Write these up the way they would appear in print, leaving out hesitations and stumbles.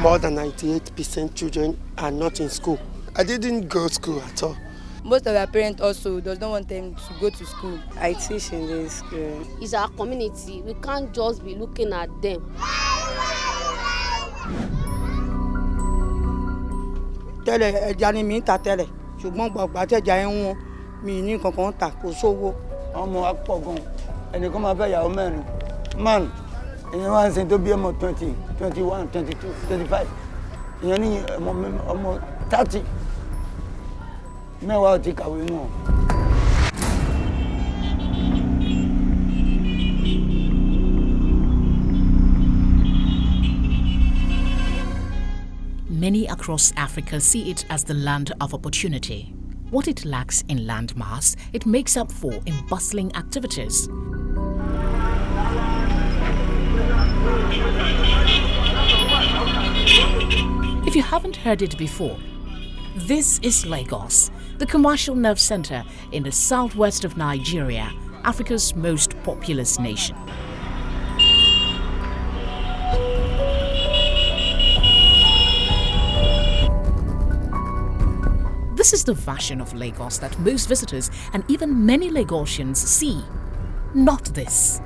More than 98% children are not in school. I didn't go to school at all. Most of our parents also does not want them to go to school. I teach in this school. It's our community. We can't just be looking at them. Tẹ́lẹ̀ ẹja ni mi ń ta tẹ́lẹ̀ ṣùgbọ́n gbàgbà tẹ́ja ẹ̀ ń wọ́n mi ní kankan ta kò sówó. Ọmọ wa pọ̀ gan ẹnìkan máa fẹ́ yàwó mẹ́rin man èèyàn wá ń sin tó bí ọmọ 20, 21, 22, 25 èèyàn ní ọmọ 30 mẹ́wàá ò ti kàwé wọn. Many across Africa see it as the land of opportunity. What it lacks in landmass, it makes up for in bustling activities. If you haven't heard it before, this is Lagos, the commercial nerve center in the southwest of Nigeria, Africa's most populous nation. This is the version of Lagos that most visitors and even many Lagosians see. Not this.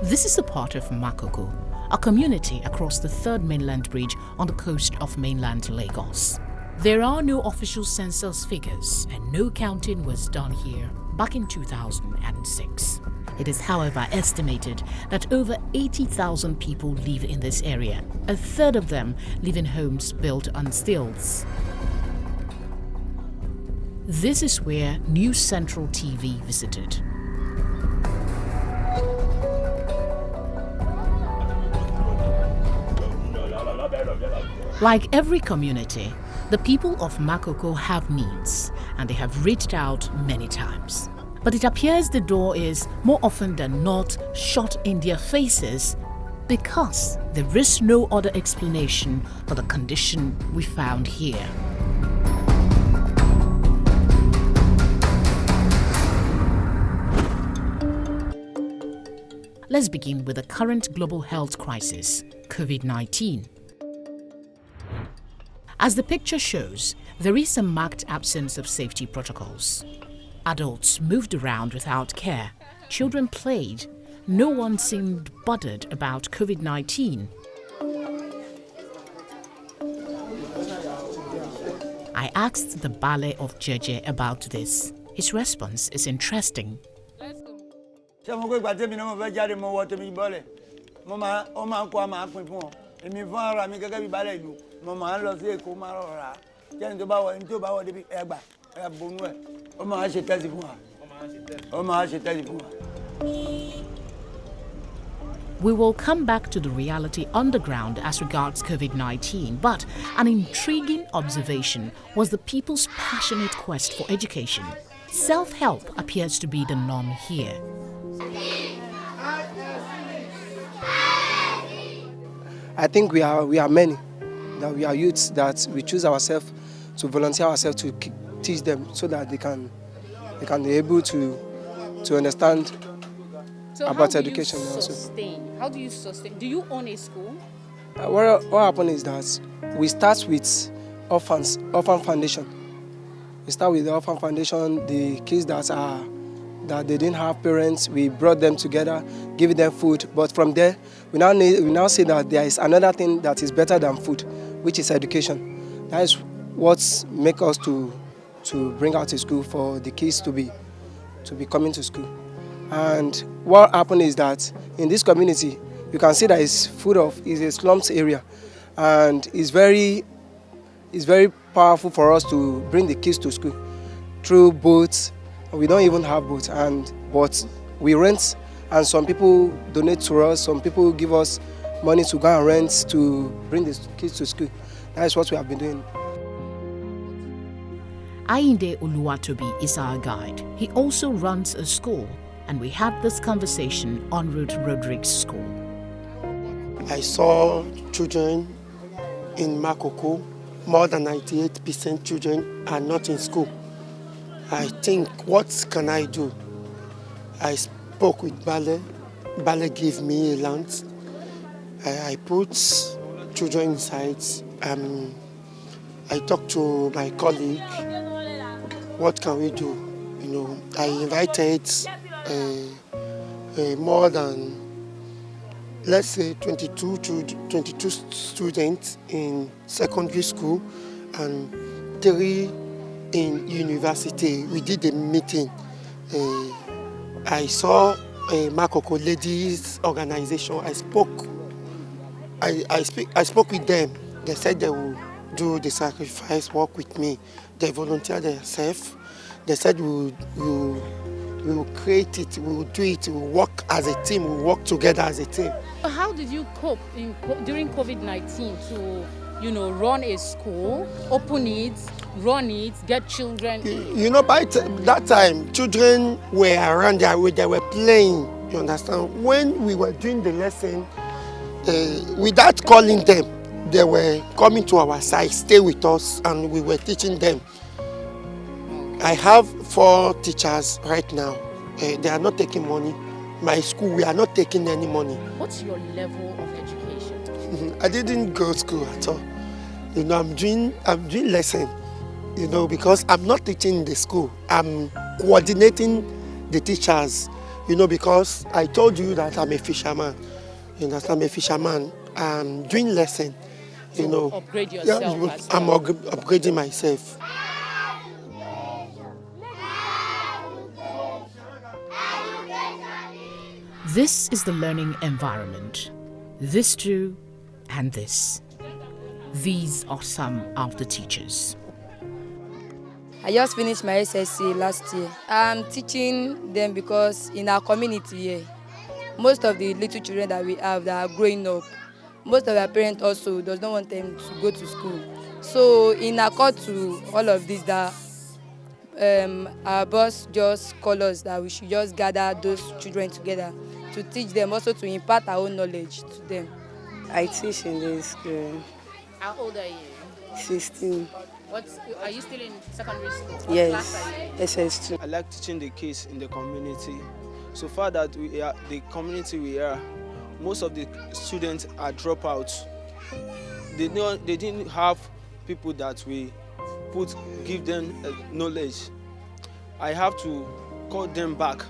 This is a part of Makoko, a community across the third mainland bridge on the coast of mainland Lagos. There are no official census figures and no counting was done here back in 2006. It is, however, estimated that over 80,000 people live in this area. A third of them live in homes built on stilts. This is where News Central TV visited. Like every community, the people of Makoko have needs, and they have reached out many times. But it appears the door is, more often than not, shut in their faces because there is no other explanation for the condition we found here. Let's begin with the current global health crisis, COVID-19. As the picture shows, there is a marked absence of safety protocols. Adults moved around without care. Children played. No one seemed bothered about COVID-19. I asked the ballet of Jeje about this. His response is interesting. We will come back to the reality underground as regards COVID-19, but an intriguing observation was the people's passionate quest for education. Self-help appears to be the norm here. I think we are many, that we are youths, that we choose ourselves to volunteer ourselves to teach them so that they can be able to understand about education also. How do you sustain? Do you own a school? What happened is that we start with orphan foundation. We start with the orphan foundation, the kids that they didn't have parents, we brought them together, giving them food. But from there, we now see that there is another thing that is better than food, which is education. That is what makes us to bring out a school for the kids to be coming to school. And what happened is that in this community, you can see that it's a slums area, and it's very powerful for us to bring the kids to school through boats. We don't even have boats, but we rent, and some people donate to us, some people give us money to go and rent to bring the kids to school. That is what we have been doing. Ainde Oluwatobi is our guide. He also runs a school, and we had this conversation en route to Roderick's school. I saw children in Makoko. More than 98% children are not in school. I think, what can I do I spoke with Ballet. Ballet gave me a land. I put children inside. I talked to my colleague. What can we do? I invited more than, let's say, 22 students in secondary school and 3 in university. We did a meeting. I saw a Makoko ladies organization. I spoke with them. They said they will do the sacrifice work with me. They volunteered themselves. They said we will create it, we will do it, we will work as a team, we will work together as a team. How did you cope during COVID-19 to, run a school, open it, run it, get children? By that time, children were around there, they were playing, you understand? When we were doing the lesson, without calling them, they were coming to our side, stay with us, and we were teaching them. I have 4 teachers right now. They are not taking money. My school, we are not taking any money. What's your level of education? I didn't go to school at all. I'm doing lesson, because I'm not teaching in the school. I'm coordinating the teachers, because I told you that I'm a fisherman. I'm a fisherman. I'm doing lesson, Upgrade yourself. I'm upgrading myself. This is the learning environment. This too, and this. These are some of the teachers. I just finished my SSC last year. I'm teaching them because in our community here, most of the little children that we have that are growing up, most of their parents also does not want them to go to school. So in accord to all of this, that our boss just called us that we should just gather those children together to teach them, also to impart our own knowledge to them. I teach in the school. How old are you? 16. Are you still in secondary school? What Yes, class are you in? SS2. I like teaching the kids in the community. So far that we are the community we are, most of the students are dropouts. They didn't have people that we give them knowledge. I have to call them back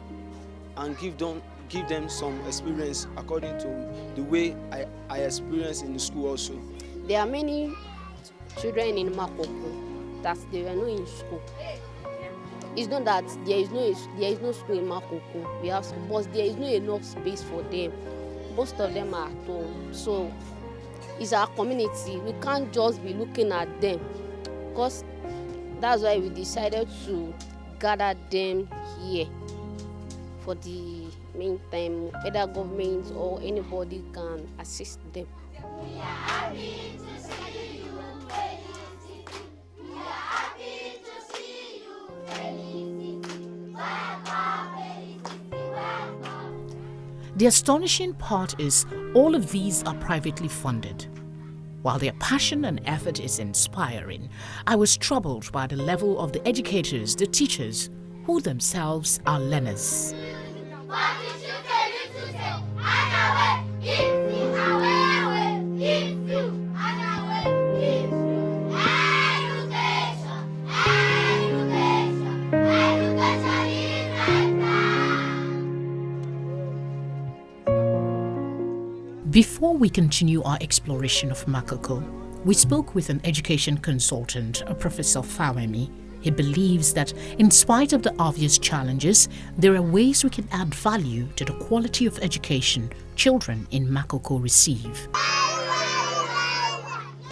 and give them some experience according to the way I experienced in the school also. There are many children in Makoko that they were not in school. It's not that there is no school in Makoko. We have school, but there is not enough space for them. Most of them are at home. So it's our community. We can't just be looking at them, because that's why we decided to gather them here for the meantime. Whether government or anybody can assist them. We are happy to see you, Felicity. We are happy to see you, Felicity. Welcome, Felicity. Welcome. The astonishing part is all of these are privately funded. While their passion and effort is inspiring, I was troubled by the level of the educators, the teachers, who themselves are learners. Before we continue our exploration of Makoko, we spoke with an education consultant, Professor Fawemi. He believes that in spite of the obvious challenges, there are ways we can add value to the quality of education children in Makoko receive.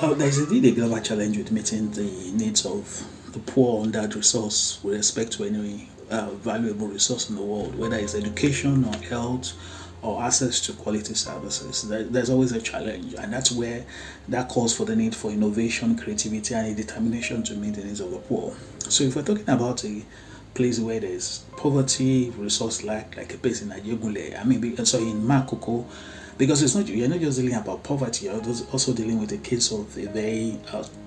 There's indeed a global challenge with meeting the needs of the poor and under-resourced with respect to any valuable resource in the world, whether it's education or health or access to quality services. There's always a challenge, and that's where that calls for the need for innovation, creativity, and a determination to meet the needs of the poor. So if we're talking about a place where there's poverty, resource lack, like a place in Ezewuike, in Makoko, because you're not just dealing about poverty, you're also dealing with a case of a very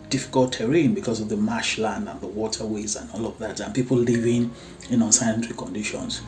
difficult terrain because of the marshland and the waterways and all of that, and people living in unsanitary conditions.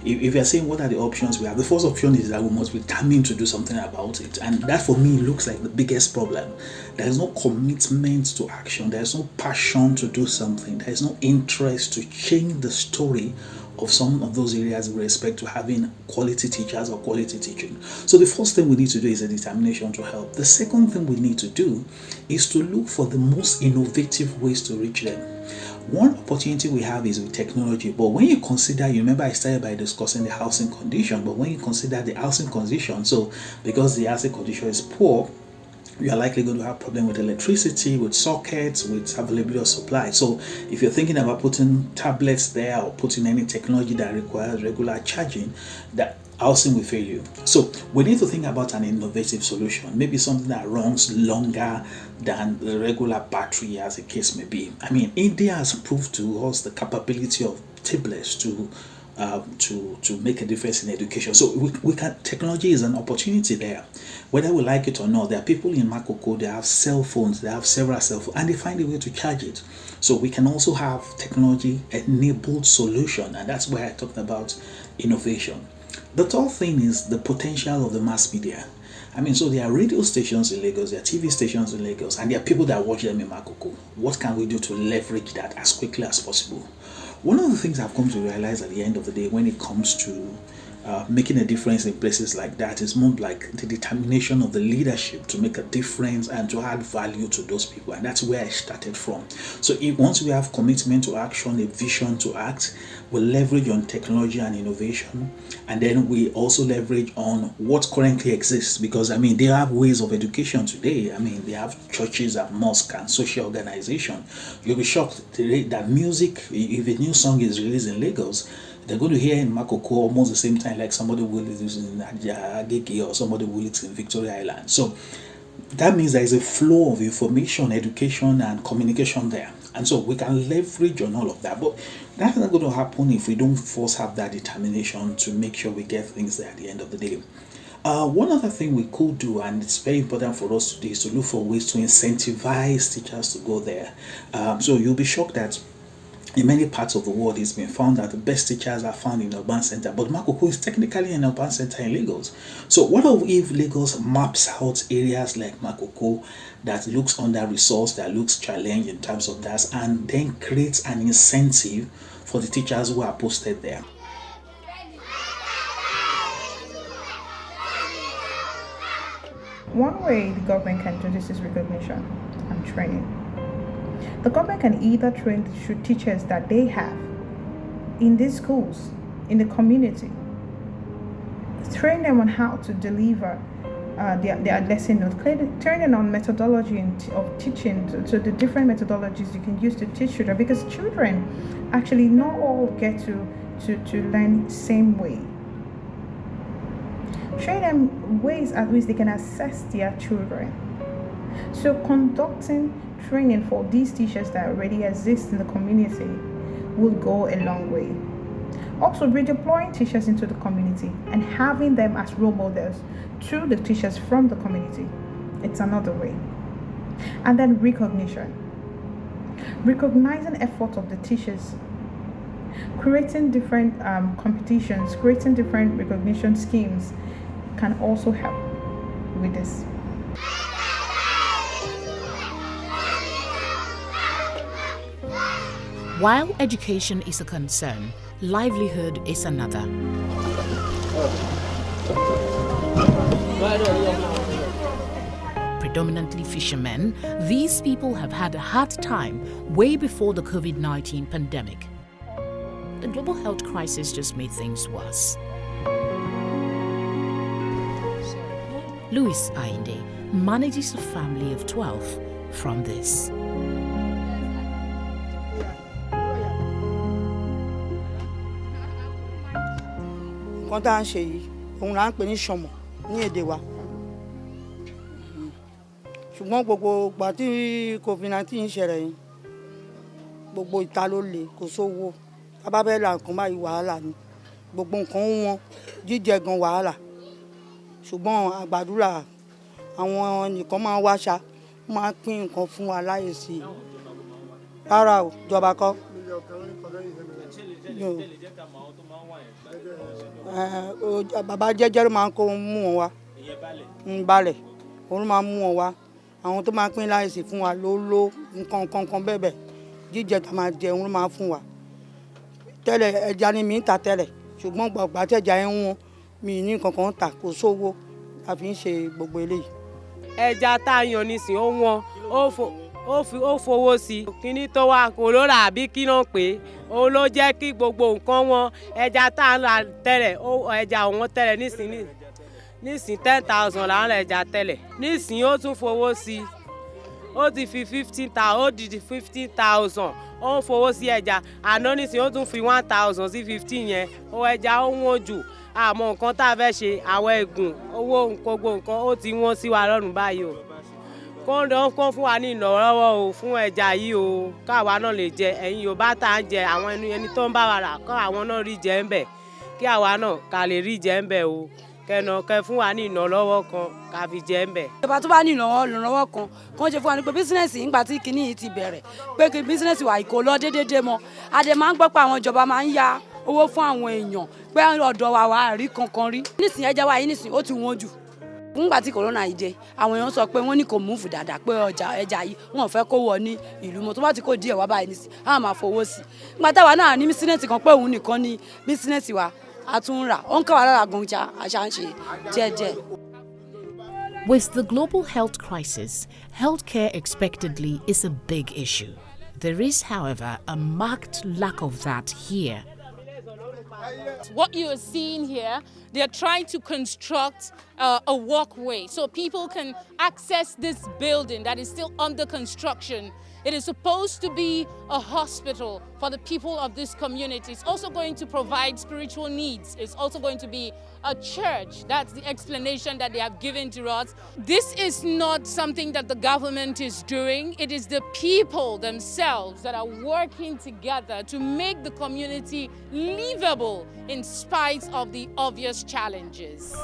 If you're saying what are the options we have, the first option is that we must be determined to do something about it. And that for me looks like the biggest problem. There is no commitment to action. There is no passion to do something. There is no interest to change the story of some of those areas with respect to having quality teachers or quality teaching. So the first thing we need to do is a determination to help. The second thing we need to do is to look for the most innovative ways to reach them. One opportunity we have is with technology, but when you consider, you remember I started by discussing the housing condition, but when you consider the housing condition, so because the housing condition is poor, you are likely going to have problem with electricity, with sockets, with availability of supply. So if you're thinking about putting tablets there or putting any technology that requires regular charging, that housing will fail you. So we need to think about an innovative solution, maybe something that runs longer than the regular battery, as the case may be. I mean, India has proved to us the capability of tablets to make a difference in education. So we can, technology is an opportunity there. Whether we like it or not, there are people in Makoko, they have cell phones, they have several cell phones, and they find a way to charge it. So we can also have technology-enabled solution, and that's where I talked about innovation. The third thing is the potential of the mass media. I mean, so there are radio stations in Lagos, there are TV stations in Lagos, and there are people that watch them in Makoko. What can we do to leverage that as quickly as possible? One of the things I've come to realize at the end of the day when it comes to making a difference in places like that is more like the determination of the leadership to make a difference and to add value to those people, and that's where I started from. So once we have commitment to action, a vision to act, we leverage on technology and innovation, and then we also leverage on what currently exists, because I mean they have ways of education today. I mean they have churches and mosques and social organization. You'll be shocked that music, if a new song is released in Lagos, they're going to hear in Makoko almost the same time like somebody will listen in Agege or somebody will listen in Victoria Island. So that means there is a flow of information, education, and communication there. And so we can leverage on all of that. But that's not going to happen if we don't first have that determination to make sure we get things there at the end of the day. One other thing we could do, and it's very important for us today, is to look for ways to incentivize teachers to go there. So you'll be shocked that in many parts of the world, it's been found that the best teachers are found in urban center, but Makoko is technically an urban center in Lagos. So what if Lagos maps out areas like Makoko that looks under-resourced, that looks challenged in terms of that, and then creates an incentive for the teachers who are posted there? One way the government can do this is recognition and training. The government can either train the teachers that they have in these schools, in the community, train them on how to deliver their lesson notes, train them on methodology of teaching, so the different methodologies you can use to teach children, because children actually not all get to learn the same way. Train them ways at which they can assess their children. So conducting training for these teachers that already exist in the community will go a long way. Also, redeploying teachers into the community and having them as role models to the teachers from the community, it's another way. And then recognition. Recognizing effort of the teachers, creating different competitions, creating different recognition schemes can also help with this. While education is a concern, livelihood is another. Predominantly fishermen, these people have had a hard time way before the COVID-19 pandemic. The global health crisis just made things worse. Louis Ainde manages a family of 12 from this. nǹkan tá à ń ṣe yìí òun là ń pè ní ṣọmọ ní èdè wa ṣùgbọ́n gbogbo ìgbà tí COVID-19 ṣẹlẹ̀ yìí gbogbo ìta ló le kò sówó tá bá fẹ́ ra nǹkan báyìí wàhálà ni gbogbo nǹkan wọn jíjẹ gan wàhálà ṣùgbọ́n àgbàdúrà àwọn nìkan máa ń wáṣà máa ń pín nǹkan fún wa láyè sí i rárá o ìjọba kọ́. bàbá jẹ́jẹ́ ló máa ń kó mú wọn wá balẹ̀ òun máa ń mú wọn wá àwọn tó máa ń pín láìsí fún wa ló nǹkan bẹ́ẹ̀ bẹ́ẹ̀ jíjẹ tá máa jẹ òun ló máa fún wa tẹ́lẹ̀ ẹja ni mi ń ta tẹ́lẹ̀ ṣùgbọ́n gbàgbà tẹ̀jà ẹ̀ ń wọn mi ní nǹkan kan tà kò sówó a fi ń ṣe gbogbo eléyìí. ẹja tá a yàn nísìn ó wọ́n ó fowó sí i kíní tó wà kò ló rà àbí kí náà pé òun ló jẹ́ kí gbogbo nǹkan wọn ẹja tá a rà tẹ́lẹ̀ ẹja òun tẹ́lẹ̀ nísìn 10,000 là ń ra ẹja tẹ́lẹ̀ nísìn ó tún fowó sí i ó ti fi 15,000 ó di 15,000 ó ń fowó sí ẹja àná nísìn ó tún fi 1,000 sí 15 yẹn ó ẹja ó wọ́n jù àmọ́ nǹkan tá a fẹ́ ṣe àwọn ẹ̀gùn owó gbogbo nǹkan ó ti wọ́n sí wa lọ́rùn báyìí o kó fún wa ní ìrànlọ́wọ́ o fún ẹja yìí o káwa náà lè jẹ ẹ̀yin Yorùbá tá à ń jẹ àwọn ẹni tó ń bá wa rà kọ́ àwọn náà rí jẹ ń bẹ̀ kí àwa náà ká lè rí jẹ ń bẹ̀ o kẹ fún wa ní ìrànlọ́wọ́ kan ká fi jẹ ń bẹ̀. ìjọba tó bá ní ìrànlọ́wọ́ kan ṣe fún wa ní pé bísínẹ́sì nígbà tí kinní yìí ti bẹ̀rẹ̀ pé kí bísínẹ́sì wa kò lọ déédéé mọ́ adé máa ń gbọ́ pé àwọn ìjọba máa ń ya owó fún àwọn èèyàn pé ọ̀dọ̀ wa wà á rí kankan rí nísìnyí ẹja wa yìí nísìnyí ó ti wọ́n jù nígbà tí kòrónà yìí dé àwọn èèyàn sọ pé wọ́n ní kò múùfù dáadáa pé ọjà ẹja yìí wọ́n fẹ́ kó wọ ní ìlú mọ́ tó bá ti kó díẹ̀ wá báyìí nísìnyí á máa fowó sí i nígbà táwa náà ní bísínẹ́sì kan pé òun nìkan ní bísínẹ́sì wa a tún rà ó ń káwa lára gan-an àṣà ń ṣe jẹ́jẹ́. With the global health crisis, healthcare expectedly is a big issue. There is, however, a marked lack of that here. What you are seeing here, they are trying to construct a walkway so people can access this building that is still under construction. It is supposed to be a hospital for the people of this community. It's also going to provide spiritual needs. It's also going to be a church. That's the explanation that they have given to us. This is not something that the government is doing. It is the people themselves that are working together to make the community livable in spite of the obvious challenges.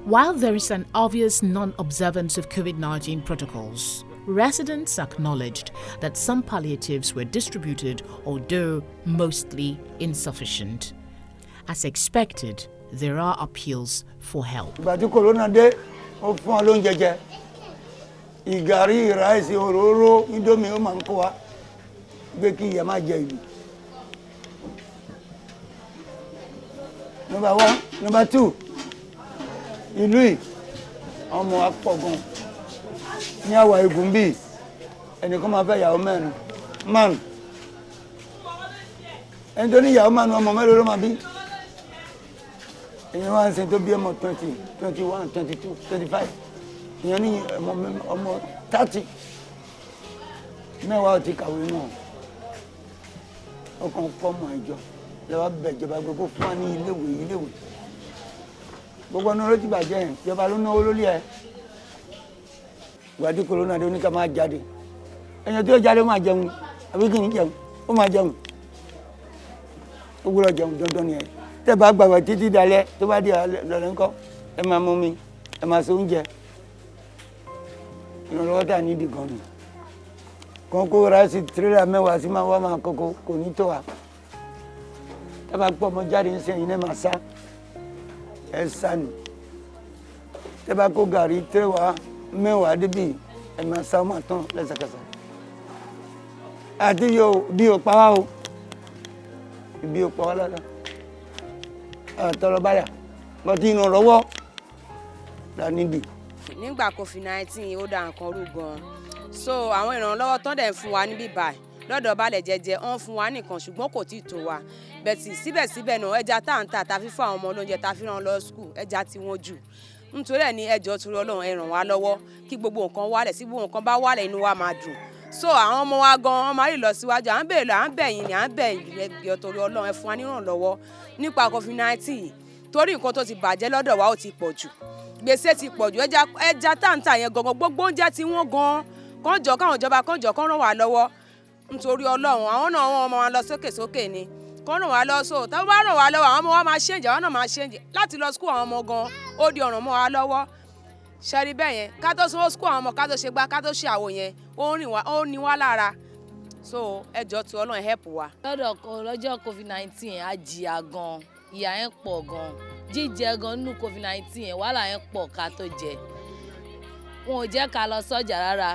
While there is an obvious non-observance of COVID-19 protocols, residents acknowledged that some palliatives were distributed, although mostly insufficient. As expected, there are appeals for help. Ìgbà corona dé, ó fún wa lóúnjẹ jẹ. Ìgàrí, ìráìsì, òróró, Indomie ó máa ń kó wa. Gbé kí ìyà má jẹ ìlú. Number 1, number 2. Ìlú yìí ọmọ wa pọ̀ gan ní àwa igun bíi ẹnìkan máa fẹ́ ìyàwó mẹ́rin márùn ẹni tó ní ìyàwó márùn ọmọ mẹ́rin ló máa bí èèyàn wá ń sin tó bí ọmọ 20, 21, 22, 25 èèyàn ní ọmọ 30 mẹ́wàá ò ti kàwé náà ọkàn pọ̀ mọ́ ìjọ lọ́wọ́ bẹ̀jọba gbogbo fún wa ní iléèwé gbogbo ọ̀nà ló ti bàjẹ́ yẹn ìjọba ló náwó lórí ẹ̀ ìgbàdí corona dé oníkà máa jáde ẹ̀yàn tó jáde ó máa jẹun àbí kì í jẹun ó máa jẹun ó gbọ́dọ̀ jẹun dandan ni ẹ̀ tẹ́ bá gbàgbọ́ títí dalẹ́ tó bá di lọ́lẹ́ ńkọ́ ẹ máa mú mi ẹ máa ṣe oúnjẹ ìrànlọ́wọ́ tà ní ìdí gan ni kan kó ráìsì tírélà mẹ́wàá sí máa wá máa kókó kò ní tó wa tẹ́ bá pọ̀ ọmọ jáde ń sẹ́yìn náà máa sá ẹ sani tẹ́ bá kó gàrí tẹ́wàá mẹ́wàá débi ẹ máa sá ọmọ tán lẹ́sẹ̀kẹsẹ̀ àti yóò bí o pa wá o bí o pa wá lọ́dọ̀ tọrọ báyà bọ́tí inú rọwọ́ la níbi. nígbà COVID-19 ó dá nǹkan rú gan-an so àwọn ìrànlọ́wọ́ tán dẹ̀ ń fún wa níbí báyìí lọ́dọ̀ balẹ̀ jẹjẹ wọ́n fún wa nìkan ṣùgbọ́n kò tí ì tó wa bẹ̀tì síbẹ̀síbẹ̀ náà ẹja tá à ń tà tá a fi fún àwọn ọmọ olóúnjẹ tá a fi ràn lọ skul ẹja tí wọ́n jù nítorí ẹ̀ ní ẹjọ́ torí Ọlọ́run ẹ ràn wá lọ́wọ́ kí gbogbo nǹkan wálẹ̀ sí gbogbo nǹkan bá wálẹ̀ inú wa máa dùn so àwọn ọmọ wa gan wọn máa rí lọ síwájú à ń bẹ̀yìn ni à ń bẹ̀yìn ẹgbẹ́ torí Ọlọ́run ẹ fún wa nírànlọ́wọ́ nípa COVID-19 torí nǹkan tó ti bàjẹ́ lọ́dọ̀ wa ó ti pọ̀ jù gbèsè ti pọ̀ jù ẹja tá ń tà yẹn gangan gbogbo oúnjẹ tí wọ́n gan kànjọ káwọn ìjọba kànjọ kán ràn wá lọ́wọ́ nítorí Ọlọ́run àwọn náà wọn máa lọ sókè ni kán ràn wá lọ so tá bá ràn wá lọ́wọ́ àwọn ọmọ wa máa ṣèǹjẹ àwọn náà máa ṣèǹjẹ láti lọ skul àwọn ọmọ gan ó di ọ̀ràn mọ́ wa lọ́wọ́ ṣẹ́rí bẹ́ẹ̀ yẹn ká tó sanwó skul àwọn ọmọ ká tó ṣe gbá ká tó ṣe àwò yẹn ó ní wá lára so ẹ jọ̀ọ́ tí Ọlọ́run help wa. lọ́jọ́ COVID-19 a jìyà gan, ìyà yẹn pọ̀ gan, jíjẹ gan nínú COVID-19 wàhálà yẹn pọ̀ ká tó jẹ. Wọn ò jẹ́ ká lọ sọ́jà rárá,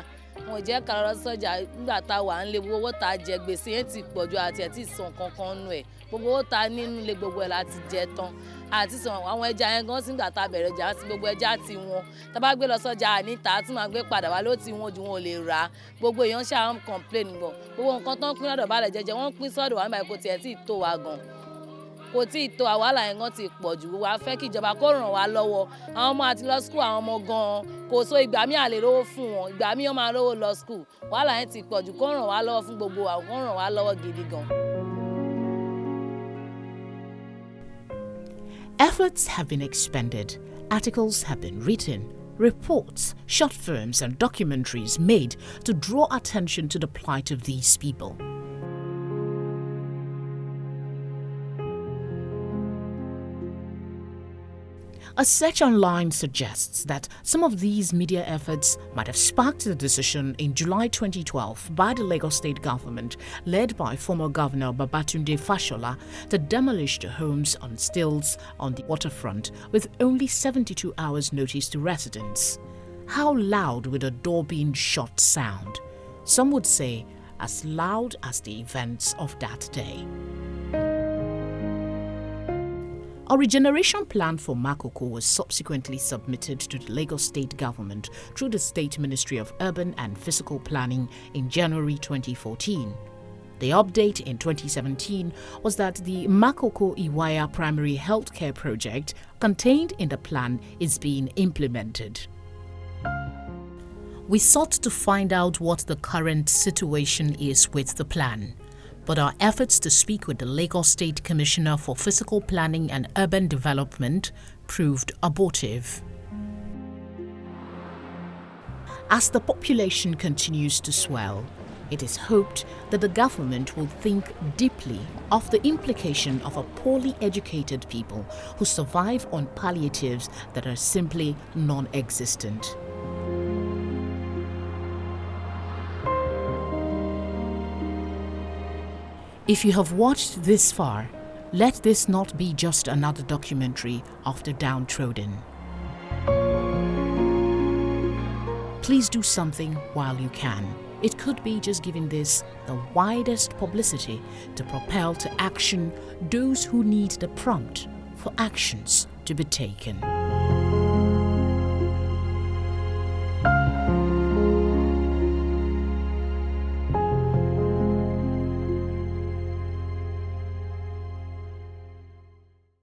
wọn ò jẹ́ ká lọ sọ́jà nígbà tá a wà ń lé owó tá a jẹ gbèsè yẹn ti pọ̀ ju àti ẹ̀ tí san kankan nù ẹ̀, gbogbo owó tá a ní nínú ilé gbogbo ẹ̀ láti jẹ tán àti san àwọn ẹja yẹn gan sígbà tá a bẹ̀rẹ̀ jà sí gbogbo ẹja ti wọn, tá a bá gbé lọ sọ́jà àníta tí màá gbé padà wá ló ti wọn ju wọn ò lè rà á, gbogbo èèyàn ṣáà ń complain gan, gbogbo nǹkan tó ń pín lọ́dọ̀ balẹ̀ jẹjẹ wọ́n ń pín sọ́dọ̀ wa nígbà kò tiẹ̀ tí ì tó wa gan, kò tí ì tó wa, wàhálà yẹn gan ti pọ̀ jù, wa fẹ́ kí ìjọba kó ràn wá lọ́wọ́, àwọn ọmọ àti lọ school àwọn ọmọ gan kò so ìgbà míì àlè lówó fún wọn, ìgbà míì wọ́n máa lówó lọ school, wàhálà yẹn ti pọ̀ jù, kó ràn wá lọ́wọ́ fún gbogbo àwọn, kó ràn wá lọ́wọ́ gidi gan. Efforts have been expended, articles have been written, reports, short films and documentaries made to draw attention to the plight of these people. A search online suggests that some of these media efforts might have sparked the decision in July 2012 by the Lagos State government, led by former Governor Babatunde Fashola, to demolish the homes on stilts on the waterfront with only 72 hours notice to residents. How loud would a door being shut sound? Some would say as loud as the events of that day. A regeneration plan for Makoko was subsequently submitted to the Lagos State government through the State Ministry of Urban and Physical Planning in January 2014. The update in 2017 was that the Makoko Iwaya Primary Healthcare Project contained in the plan is being implemented. We sought to find out what the current situation is with the plan, but our efforts to speak with the Lagos State Commissioner for Physical Planning and Urban Development proved abortive. As the population continues to swell, it is hoped that the government will think deeply of the implication of a poorly educated people who survive on palliatives that are simply non-existent. If you have watched this far, let this not be just another documentary of the downtrodden. Please do something while you can. It could be just giving this the widest publicity to propel to action those who need the prompt for actions to be taken.